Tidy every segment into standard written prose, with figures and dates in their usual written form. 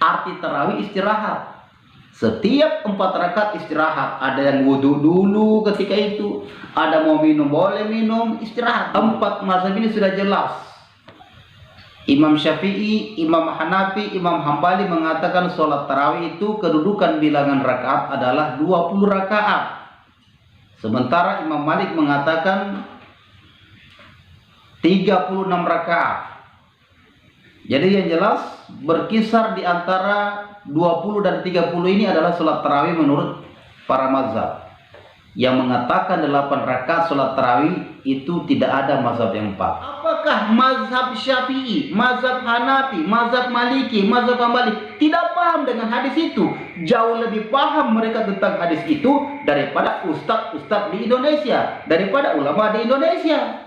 Arti tarawih istirahat. Setiap 4 rakaat istirahat. Ada yang wudhu dulu ketika itu, ada mau minum boleh minum, istirahat. 4 mazhab ini sudah jelas. Imam Syafi'i, Imam Hanafi, Imam Hambali mengatakan sholat tarawih itu kedudukan bilangan rakaat adalah 20 rakaat. Sementara Imam Malik mengatakan 36 rakaat. Jadi yang jelas berkisar di antara 20 dan 30 ini adalah sholat tarawih menurut para mazhab. Yang mengatakan 8 rakaat sholat tarawih itu tidak ada mazhab yang 4. Apakah mazhab Syafi'i, mazhab Hanafi, mazhab Maliki, mazhab Hambali tidak paham dengan hadis itu? Jauh lebih paham mereka tentang hadis itu daripada ustadz-ustadz di Indonesia, daripada ulama di Indonesia.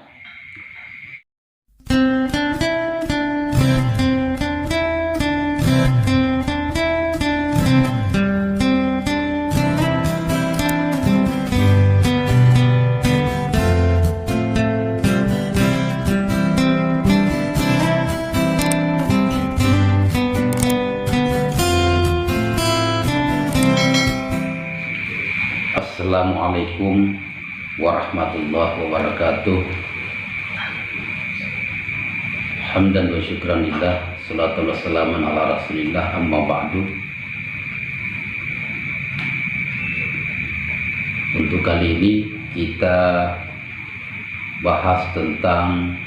Assalamualaikum warahmatullahi wabarakatuh. Hamdan wa syukran lillah, salatu wassalamun ala rasulillah, amma ba'du. Untuk kali ini kita bahas tentang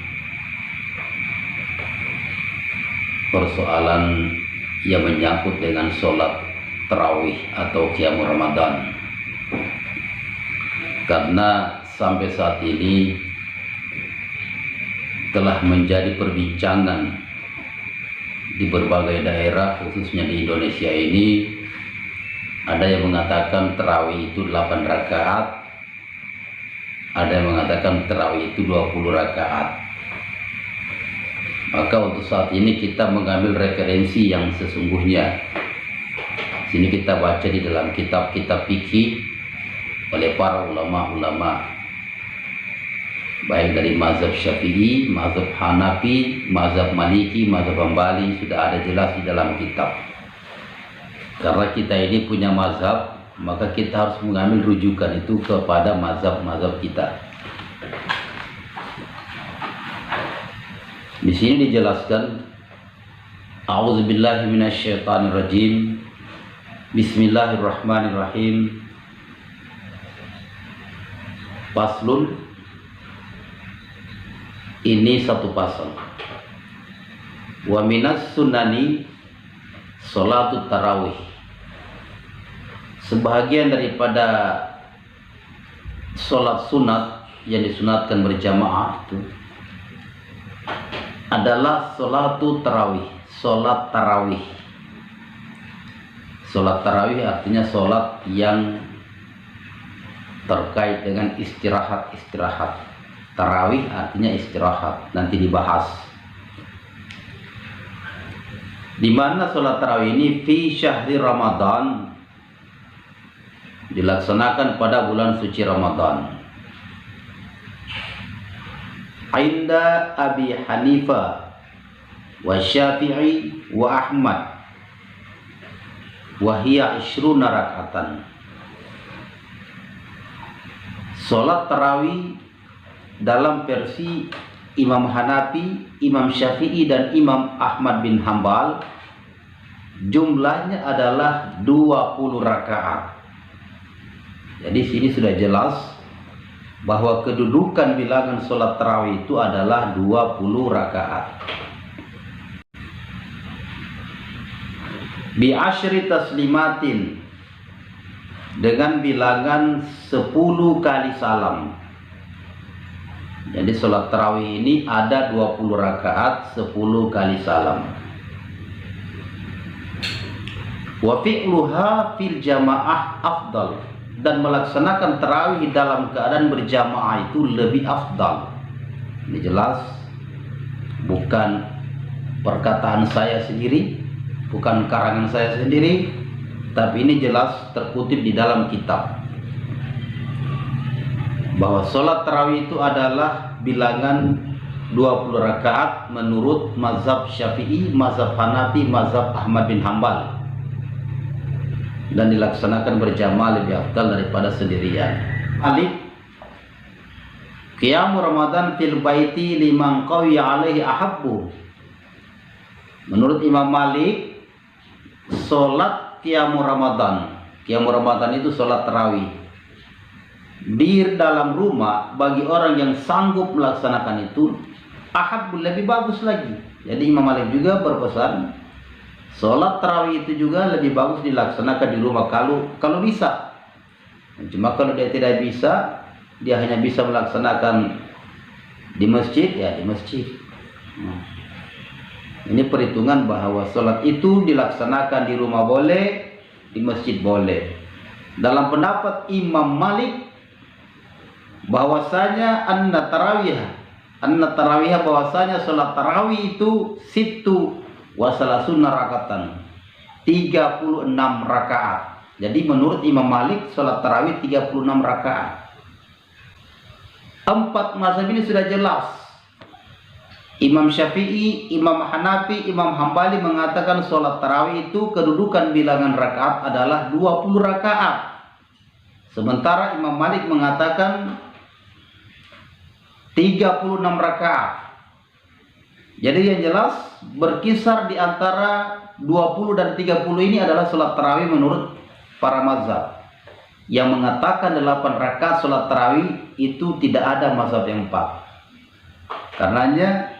persoalan yang menyangkut dengan sholat tarawih atau qiyamul Ramadan. Karena sampai saat ini telah menjadi perbincangan di berbagai daerah, khususnya di Indonesia ini. Ada yang mengatakan tarawih itu 8 rakaat, ada yang mengatakan tarawih itu 20 rakaat. Maka untuk saat ini kita mengambil referensi yang sesungguhnya. Sini kita baca di dalam kitab-kitab fikih oleh para ulama-ulama, baik dari mazhab Syafi'i, mazhab Hanafi, mazhab Maliki, mazhab Hambali, sudah ada jelas di dalam kitab. Karena kita ini punya mazhab, maka kita harus mengambil rujukan itu kepada mazhab-mazhab kita. Di sini dijelaskan, A'udzubillahi minasyaitonirrajim, Bismillahirrahmanirrahim. Paslun, ini satu pasal. Wa minas sunani sholatut tarawih. Sebahagian daripada sholat sunat yang disunatkan berjamaah itu adalah sholatut tarawih, sholat tarawih. Sholat tarawih artinya sholat yang terkait dengan istirahat. Tarawih artinya istirahat, nanti dibahas. Di mana sholat tarawih ini fi syahri Ramadan, dilaksanakan pada bulan suci Ramadan. Inda Abi Hanifah wa Syafi'i wa Ahmad wa hiya 20 rakatan. Sholat tarawih dalam versi Imam Hanafi, Imam Syafi'i, dan Imam Ahmad bin Hambal jumlahnya adalah 20 rakaat. Jadi sini sudah jelas bahwa kedudukan bilangan sholat tarawih itu adalah 20 rakaat. Bi asyri taslimatin, dengan bilangan 10 kali salam. Jadi sholat tarawih ini ada 20 rakaat, 10 kali salam. Wa fi'luha fil jamaah afdal, dan melaksanakan tarawih dalam keadaan berjamaah itu lebih afdal. Ini jelas bukan perkataan saya sendiri, bukan karangan saya sendiri, tapi ini jelas terkutip di dalam kitab bahwa sholat tarawih itu adalah bilangan 20 rakaat menurut mazhab Syafi'i, mazhab Hanafi, mazhab Ahmad bin Hambal, dan dilaksanakan berjamaah lebih afdal daripada sendirian. Malik, qiyam Ramadan fil baiti liman qawiya alaihi ahabbu. Menurut Imam Malik, sholat qiyam Ramadan itu sholat tarawih di dalam rumah bagi orang yang sanggup melaksanakan itu ahabbu, lebih bagus lagi. Jadi Imam Malik juga berpesan sholat tarawih itu juga lebih bagus dilaksanakan di rumah kalau bisa. Cuma kalau dia tidak bisa, dia hanya bisa melaksanakan di masjid, ya di masjid. Ini perhitungan bahwa sholat itu dilaksanakan di rumah boleh, di masjid boleh. Dalam pendapat Imam Malik bahwasanya anna tarawih bahwasanya sholat tarawih itu situ wasalasuna rakatan, 36 rakaat. Jadi menurut Imam Malik sholat tarawih 36 rakaat. 4 mazhab ini sudah jelas. Imam Syafi'i, Imam Hanafi, Imam Hambali mengatakan sholat tarawih itu kedudukan bilangan rakaat adalah 20 rakaat. Sementara Imam Malik mengatakan 36 rakaat. Jadi yang jelas berkisar di antara 20 dan 30 ini adalah sholat tarawih menurut para mazhab. Yang mengatakan 8 rakaat sholat tarawih itu tidak ada mazhab yang 4. Karenanya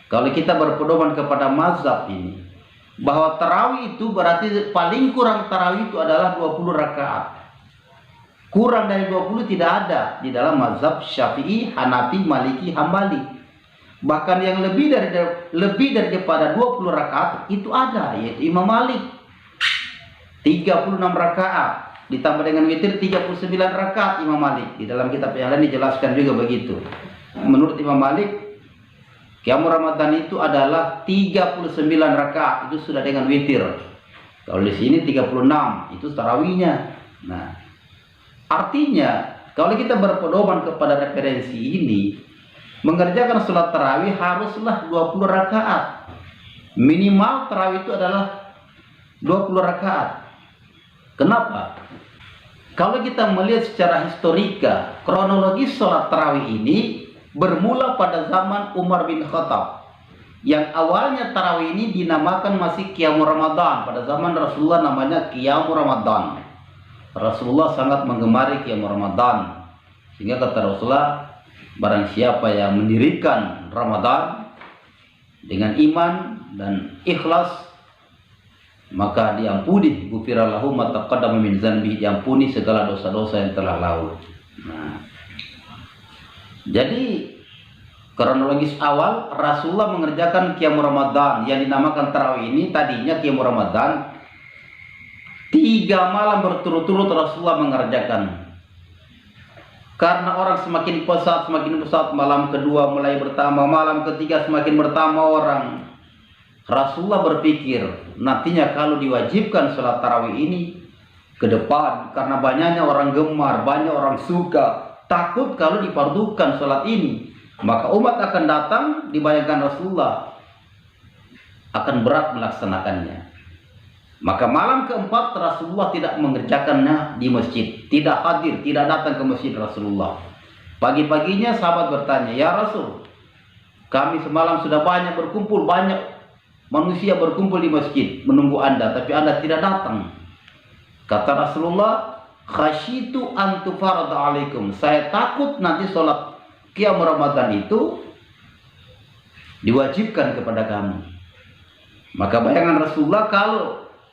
kalau kita berpedoman kepada mazhab ini bahwa tarawih itu berarti paling kurang tarawih itu adalah 20 rakaat. Kurang dari 20 tidak ada di dalam mazhab Syafi'i, Hanafi, Maliki, Hambali. Bahkan yang lebih daripada 20 rakaat itu ada, yaitu Imam Malik 36 rakaat ditambah dengan witir 39 rakaat Imam Malik. Di dalam kitab yang lain dijelaskan juga begitu. Menurut Imam Malik, qiyam Ramadan itu adalah 39 rakaat, itu sudah dengan witir. Kalau di sini 36 itu tarawihnya. Nah, artinya kalau kita berpedoman kepada referensi ini, mengerjakan sholat tarawih haruslah 20 rakaat. Minimal tarawih itu adalah 20 rakaat. Kenapa? Kalau kita melihat secara historika, kronologis sholat tarawih ini bermula pada zaman Umar bin Khattab. Yang awalnya tarawih ini dinamakan masih qiyam Ramadan. Pada zaman Rasulullah namanya qiyam Ramadan. Rasulullah sangat menggemari qiyam Ramadan. Sehingga kata Rasulullah, barang siapa yang mendirikan Ramadan dengan iman dan ikhlas, maka diampuni, ghufira lahu ma taqaddama min dzanbihi, diampuni segala dosa-dosa yang telah lalu. Nah, jadi kronologis awal Rasulullah mengerjakan qiyam Ramadan yang dinamakan tarawih ini. Tadinya qiyam Ramadan 3 malam berturut-turut Rasulullah mengerjakan. Karena orang semakin pesat malam kedua mulai bertambah, malam ketiga semakin bertambah orang. Rasulullah berpikir, nantinya kalau diwajibkan sholat tarawih ini ke depan, karena banyaknya orang gemar, banyak orang suka, takut kalau difardukan sholat ini, maka umat akan datang, dibayangkan Rasulullah akan berat melaksanakannya. Maka malam keempat Rasulullah tidak mengerjakannya di masjid, tidak hadir, tidak datang ke masjid Rasulullah. Pagi-paginya sahabat bertanya, ya Rasul, kami semalam sudah banyak berkumpul, banyak manusia berkumpul di masjid menunggu Anda, tapi Anda tidak datang. Kata Rasulullah, khasyitu an tufarada alaikum, saya takut nanti sholat qiyam Ramadan itu diwajibkan kepada kamu. Maka bayangan Rasulullah,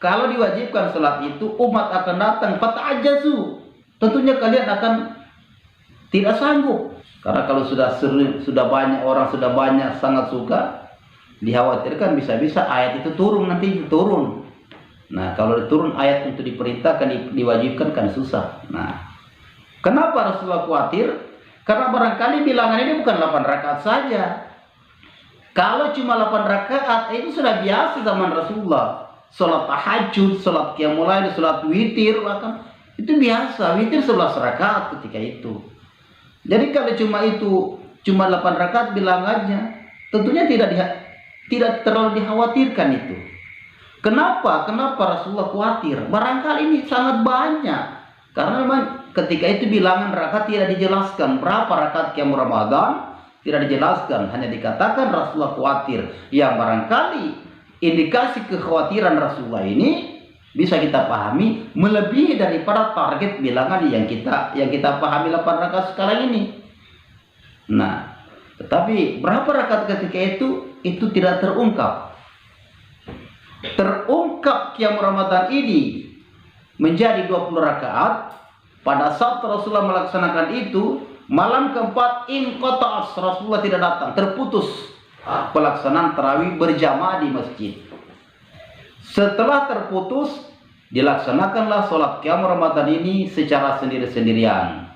kalau diwajibkan sholat itu umat akan datang, fata'ajazu, tentunya kalian akan tidak sanggup. Karena kalau sudah banyak orang, sudah banyak sangat suka, dikhawatirkan bisa-bisa ayat itu turun, nanti turun. Nah, kalau turun ayat untuk diperintahkan, diwajibkan kan susah. Nah, kenapa Rasulullah khawatir? Karena barangkali bilangan ini bukan 8 rakaat saja. Kalau cuma 8 rakaat itu sudah biasa zaman Rasulullah. Sholat tahajud, sholat qiyamul lail, sholat witir, bahkan itu biasa. Witir 11 rakaat ketika itu. Jadi kalau cuma itu cuma 8 rakaat bilangannya, tentunya tidak terlalu dikhawatirkan itu. Kenapa Rasulullah khawatir? Barangkali ini sangat banyak, karena memang ketika itu bilangan rakaat tidak dijelaskan berapa rakaat qiyam Ramadan, tidak dijelaskan, hanya dikatakan Rasulullah khawatir. Yang barangkali indikasi kekhawatiran Rasulullah ini bisa kita pahami melebihi daripada target bilangan yang kita pahami 8 rakaat sekarang ini. Nah, tetapi berapa rakaat ketika itu tidak terungkap. Terungkap qiyam Ramadan ini menjadi 20 rakaat pada saat Rasulullah melaksanakan itu. Malam keempat inqata'as, Rasulullah tidak datang, terputus pelaksanaan tarawih berjamaah di masjid. Setelah terputus, dilaksanakanlah sholat qiyam Ramadan ini secara sendiri-sendirian.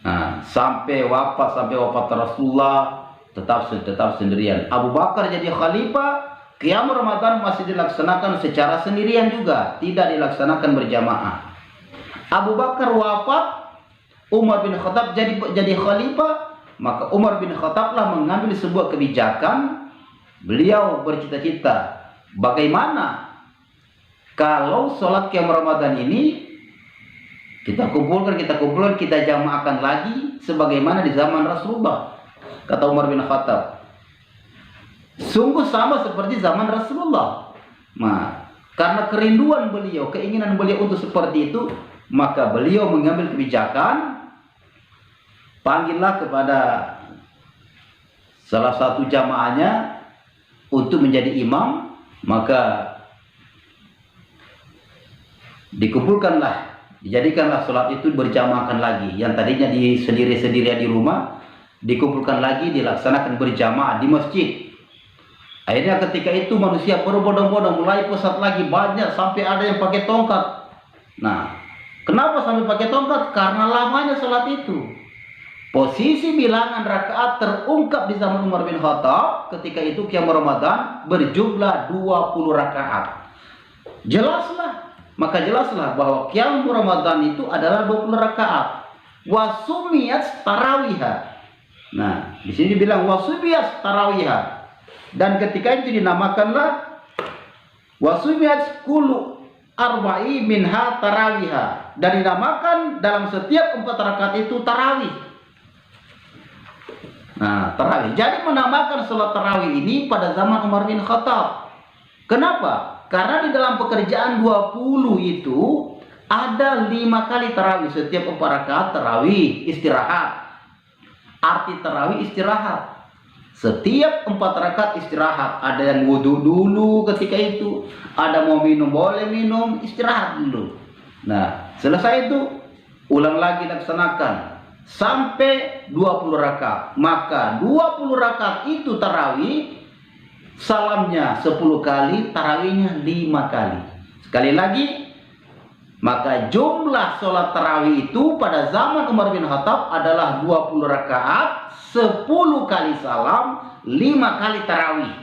Nah, sampai wafat Rasulullah tetap sendirian. Abu Bakar jadi khalifah, qiyam Ramadan masih dilaksanakan secara sendirian juga, tidak dilaksanakan berjamaah. Abu Bakar wafat, Umar bin Khattab jadi khalifah, maka Umar bin Khattab lah mengambil sebuah kebijakan. Beliau bercita-cita, bagaimana kalau sholat qiyam Ramadan ini kita kumpulkan, kita jamaahkan lagi sebagaimana di zaman Rasulullah. Kata Umar bin Khattab, sungguh sama seperti zaman Rasulullah. Nah, karena kerinduan beliau, keinginan beliau untuk seperti itu, maka beliau mengambil kebijakan, panggillah kepada salah satu jamaahnya untuk menjadi imam, maka dijadikanlah sholat itu berjamaahkan lagi. Yang tadinya sendiri-sendirian di rumah, dikumpulkan lagi, dilaksanakan berjamaah di masjid. Akhirnya ketika itu manusia berbondong-bondong, mulai pusat lagi, banyak, sampai ada yang pakai tongkat. Nah, kenapa sampai pakai tongkat? Karena lamanya sholat itu. Posisi bilangan rakaat terungkap di zaman Umar bin Khattab ketika itu qiyam Ramadan berjumlah 20 rakaat. Jelaslah bahwa qiyam Ramadan itu adalah 20 rakaat. Wasumiyat tarawiha. Nah, di sini dibilang wasumiyat tarawiha. Dan ketika itu dinamakanlah wasumiyat kulu arba'i minha tarawiha. Dan dinamakan dalam setiap 4 rakaat itu tarawih. Nah, tarawih. Jadi menamakan sholat tarawih ini pada zaman Umar bin Khattab. Kenapa? Karena di dalam pekerjaan 20 itu ada 5 kali tarawih. Setiap 4 rakaat tarawih istirahat. Arti tarawih istirahat. Setiap 4 rakaat istirahat. Ada yang wudhu dulu ketika itu, ada mau minum boleh minum, istirahat dulu. Nah, selesai itu ulang lagi laksanakan sampai 20 rakaat. Maka 20 rakaat itu tarawih, salamnya 10 kali, tarawihnya 5 kali. Sekali lagi, maka jumlah sholat tarawih itu pada zaman Umar bin Khattab adalah 20 rakaat, 10 kali salam, 5 kali tarawih.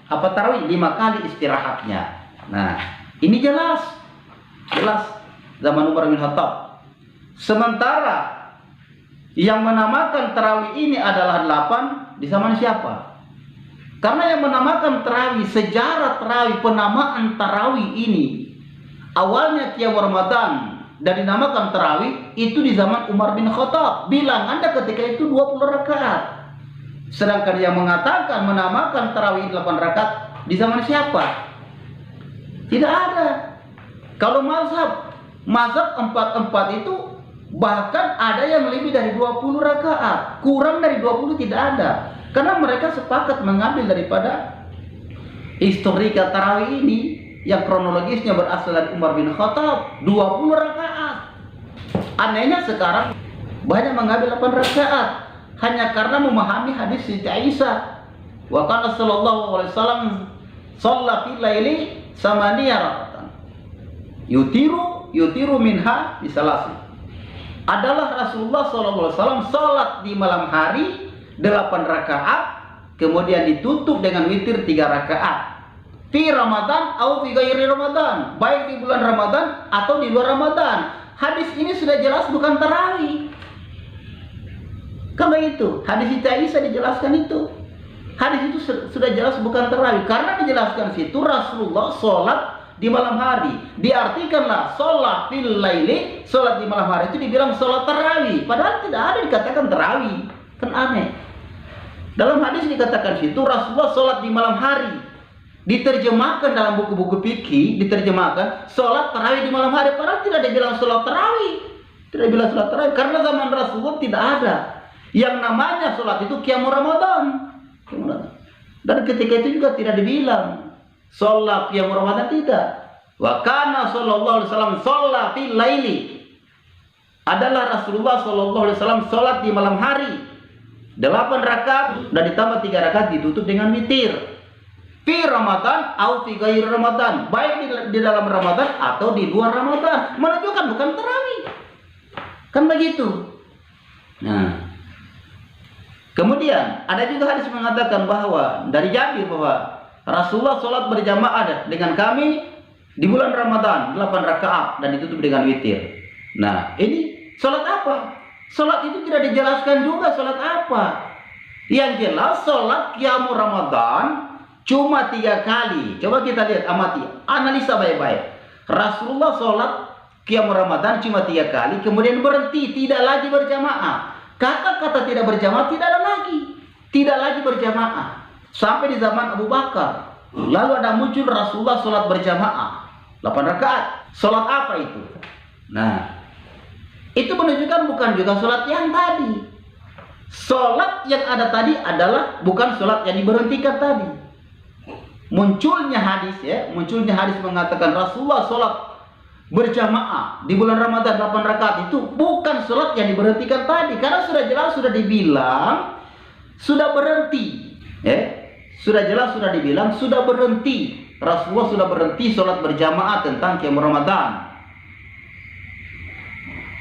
Apa tarawih? 5 kali istirahatnya. Nah, ini jelas zaman Umar bin Khattab. Sementara yang menamakan tarawih ini adalah 8 di zaman siapa? Karena yang menamakan tarawih, sejarah tarawih, penamaan tarawih ini awalnya qiyam Ramadan dan dinamakan tarawih itu di zaman Umar bin Khattab. Bilangannya ketika itu 20 rakaat. Sedangkan yang mengatakan menamakan tarawih 8 rakaat di zaman siapa? Tidak ada. Kalau mazhab 4 itu bahkan ada yang lebih dari 20 rakaat, kurang dari 20 tidak ada. Karena mereka sepakat mengambil daripada historika tarawih ini yang kronologisnya berasal dari Umar bin Khattab, 20 rakaat. Anehnya sekarang banyak mengambil 8 rakaat hanya karena memahami hadis Siti Aisyah. Wa kana sallallahu alaihi wasallam shalla fil laili samaniya rakatan. Yutiru minha bisalasi. Adalah Rasulullah SAW sholat di malam hari 8 rakaat, kemudian ditutup dengan witir 3 rakaat. Fi Ramadan atau fi ghairi Ramadan, baik di bulan Ramadan atau di luar Ramadan. Hadis ini sudah jelas bukan tarawih. Kalau itu hadis Siti Aisyah dijelaskan itu. Hadis itu sudah jelas bukan tarawih, karena dijelaskan situ Rasulullah sholat di malam hari. Diartikanlah sholat fil laili, sholat di malam hari itu dibilang sholat tarawih, padahal tidak ada dikatakan tarawih. Kan aneh. Dalam hadis dikatakan situ Rasulullah sholat di malam hari. Diterjemahkan dalam buku-buku fikih, diterjemahkan sholat tarawih di malam hari, padahal tidak dibilang sholat tarawih. Tidak bilang sholat tarawih, karena zaman Rasulullah tidak ada yang namanya sholat itu qiyamul Ramadan. Dan ketika itu juga tidak dibilang sholat qiyamul Ramadan, tidak. Wa kana sallallahu alaihi wasallam sholat fil laili. Adalah Rasulullah sallallahu alaihi wasallam sholat di malam hari 8 rakaat dan ditambah 3 rakaat ditutup dengan witir. Fi Ramadan atau fi ghairi Ramadan, baik di dalam Ramadan atau di luar Ramadan, menunjukkan bukan tarawih. Kan begitu. Nah, kemudian ada juga hadis mengatakan bahwa dari Jabir bahwa Rasulullah sholat berjamaah dengan kami di bulan Ramadan 8 rakaat dan ditutup dengan witir. Nah, ini sholat apa? Sholat itu tidak dijelaskan juga sholat apa. Yang jelas sholat qiyamul Ramadan cuma 3 kali. Coba kita lihat, amati, analisa baik-baik. Rasulullah sholat qiyamul Ramadan cuma 3 kali, kemudian berhenti, tidak lagi berjamaah. Kata-kata tidak berjamaah tidak ada lagi. Tidak lagi berjamaah. Sampai di zaman Abu Bakar. Lalu ada muncul Rasulullah sholat berjamaah 8 rakaat. Sholat apa itu? Nah, itu menunjukkan bukan juga sholat yang tadi. Sholat yang ada tadi adalah bukan sholat yang diberhentikan tadi. Munculnya hadis mengatakan Rasulullah sholat berjamaah di bulan Ramadan 8 rakaat itu bukan sholat yang diberhentikan tadi, karena sudah jelas sudah dibilang sudah berhenti. Sudah jelas sudah dibilang sudah berhenti. Rasulullah sudah berhenti sholat berjamaah tentang qiyamul Ramadan.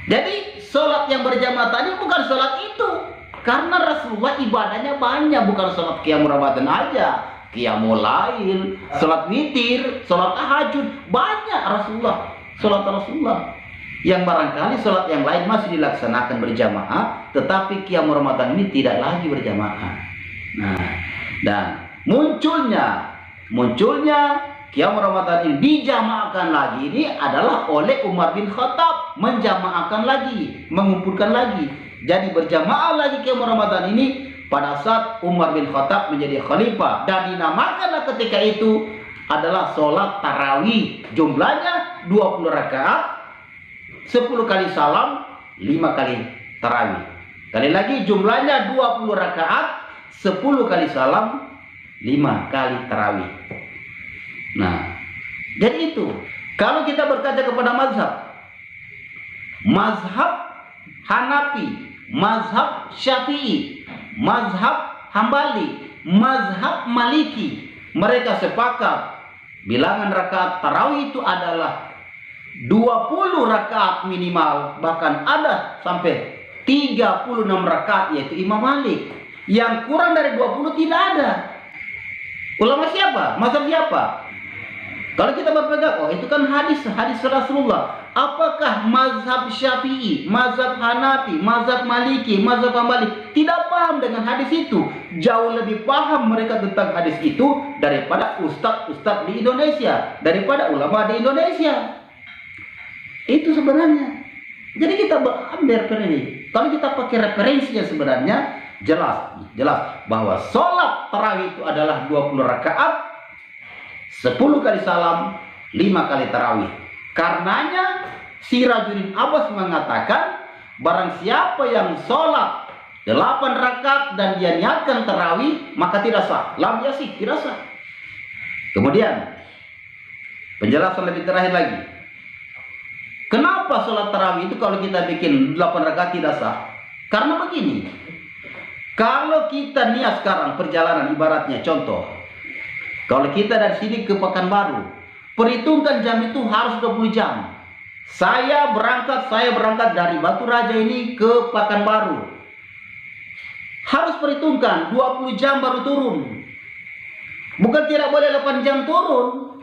Jadi sholat yang berjamaah tadi bukan sholat itu, karena Rasulullah ibadahnya banyak, bukan sholat qiyamul Ramadan aja. Qiyamul lail, sholat witir, sholat tahajud, banyak sholat Rasulullah. Yang barangkali sholat yang lain masih dilaksanakan berjamaah, tetapi qiyamul Ramadan ini tidak lagi berjamaah. Nah, dan munculnya qiyamul Ramadan ini dijamaahkan lagi ini adalah oleh Umar bin Khattab, menjamaahkan lagi, mengumpulkan lagi. Jadi berjamaah lagi qiyamul Ramadan ini pada saat Umar bin Khattab menjadi khalifah, dan dinamakanlah ketika itu adalah sholat tarawih. Jumlahnya 20 rakaat, 10 kali salam, 5 kali tarawih. Kali lagi jumlahnya 20 rakaat, 10 kali salam, 5 kali tarawih. Nah, jadi itu. Kalau kita berkaca kepada mazhab Hanafi, mazhab Syafi'i, mazhab Hambali, mazhab Maliki, mereka sepakat bilangan rakaat tarawih itu adalah 20 rakaat minimal, bahkan ada sampai 36 rakaat, yaitu Imam Malik. Yang kurang dari 20 tidak ada. Ulama siapa? Mazhab siapa? Kalau kita berpegang, oh itu kan hadis Rasulullah. Apakah mazhab Syafi'i, mazhab Hanafi, mazhab Maliki, mazhab Hambali tidak paham dengan hadis itu? Jauh lebih paham mereka tentang hadis itu daripada ustadz-ustadz di Indonesia, daripada ulama di Indonesia. Itu sebenarnya. Jadi kita ambil referensi. Kalau kita pakai referensinya sebenarnya jelas bahwa sholat tarawih itu adalah 20 rakaat, 10 kali salam, 5 kali tarawih. Karenanya Sirajuddin Abbas mengatakan barang siapa yang sholat 8 rakaat dan dia niatkan tarawih, maka tidak sah. Lam yasih, tidak sah. Kemudian penjelasan lebih terakhir lagi. Kenapa sholat tarawih itu kalau kita bikin 8 rakaat tidak sah? Karena begini. Kalau kita niat sekarang perjalanan, ibaratnya contoh, kalau kita dari sini ke Pekanbaru, perhitungkan jam itu harus 20 jam. Saya berangkat dari Batu Raja ini ke Pekanbaru. Harus perhitungkan 20 jam baru turun. Bukan tidak boleh 8 jam turun.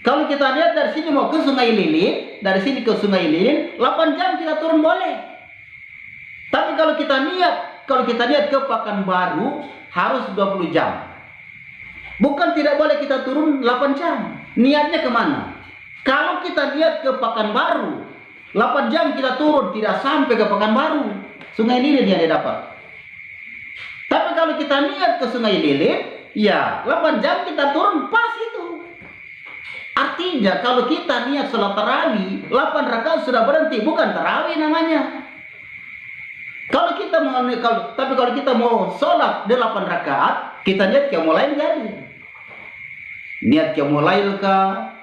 Kalau kita lihat dari sini mau ke Sungai Lilin, dari sini ke Sungai Lilin, 8 jam kita turun boleh. Tapi kalau kita niat kalau kita lihat ke Pekanbaru harus 20 jam. Bukan tidak boleh kita turun 8 jam. Niatnya kemana? Kalau kita lihat ke Pekanbaru 8 jam kita turun, tidak sampai ke Pekanbaru. Sungai Lilit yang dia dapat. Tapi kalau kita niat ke Sungai Lilit, ya 8 jam kita turun pas itu. Artinya kalau kita niat sholat tarawih 8 rakaat sudah berhenti, bukan tarawih namanya. Kalau kita mau sholat 8 rakaat, kita niat qiyamul lail jadi. Niat qiyamul lail kah?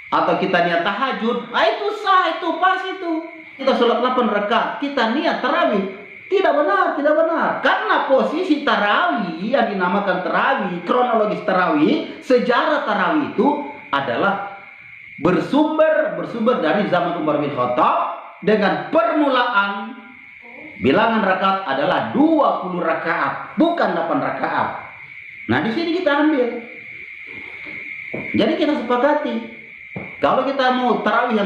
Atau kita niat tahajud, itu sah, itu pas itu. Kita sholat 8 rakaat, kita niat tarawih, tidak benar, tidak benar. Karena posisi tarawih yang dinamakan tarawih, kronologis tarawih, sejarah tarawih itu adalah bersumber dari zaman Umar bin Khattab dengan permulaan bilangan rakaat adalah 20 rakaat, bukan 8 rakaat. Nah, di sini kita ambil. Jadi kita sepakati. Kalau kita mau tarawih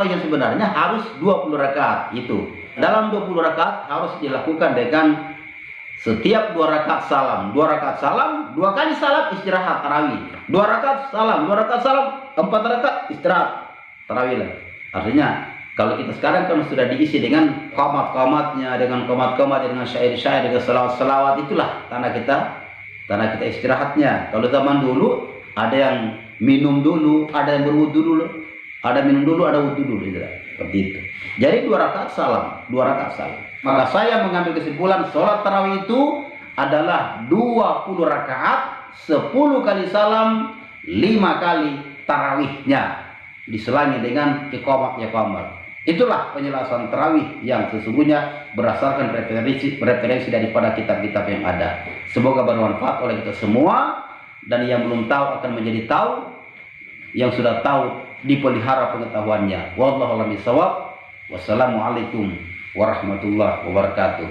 yang sebenarnya harus 20 rakaat itu. Dalam 20 rakaat harus dilakukan dengan setiap 2 rakaat salam. 2 rakaat salam, 2 kali salam istirahat tarawih. 2 rakaat salam, 2 rakaat salam, 4 rakaat istirahat tarawih lah. Artinya kalau kita sekarang kan sudah diisi dengan qomat-qomatnya, dengan qomat-qomat, dengan syair-syair, dengan selawat-selawat, itulah tanah kita istirahatnya. Kalau zaman dulu ada yang minum dulu, ada yang berwudu dulu, ada minum dulu, ada wudu dulu, seperti itu. Jadi 2 rakaat salam, 2 rakaat salam. Maka saya mengambil kesimpulan sholat tarawih itu adalah 20 rakaat, 10 kali salam, 5 kali tarawihnya diselangi dengan iqamah. Itulah penjelasan tarawih yang sesungguhnya berdasarkan referensi daripada kitab-kitab yang ada. Semoga bermanfaat oleh kita semua, dan yang belum tahu akan menjadi tahu, yang sudah tahu dipelihara pengetahuannya. Wallahu a'lam bishawab. Wassalamualaikum warahmatullahi wabarakatuh.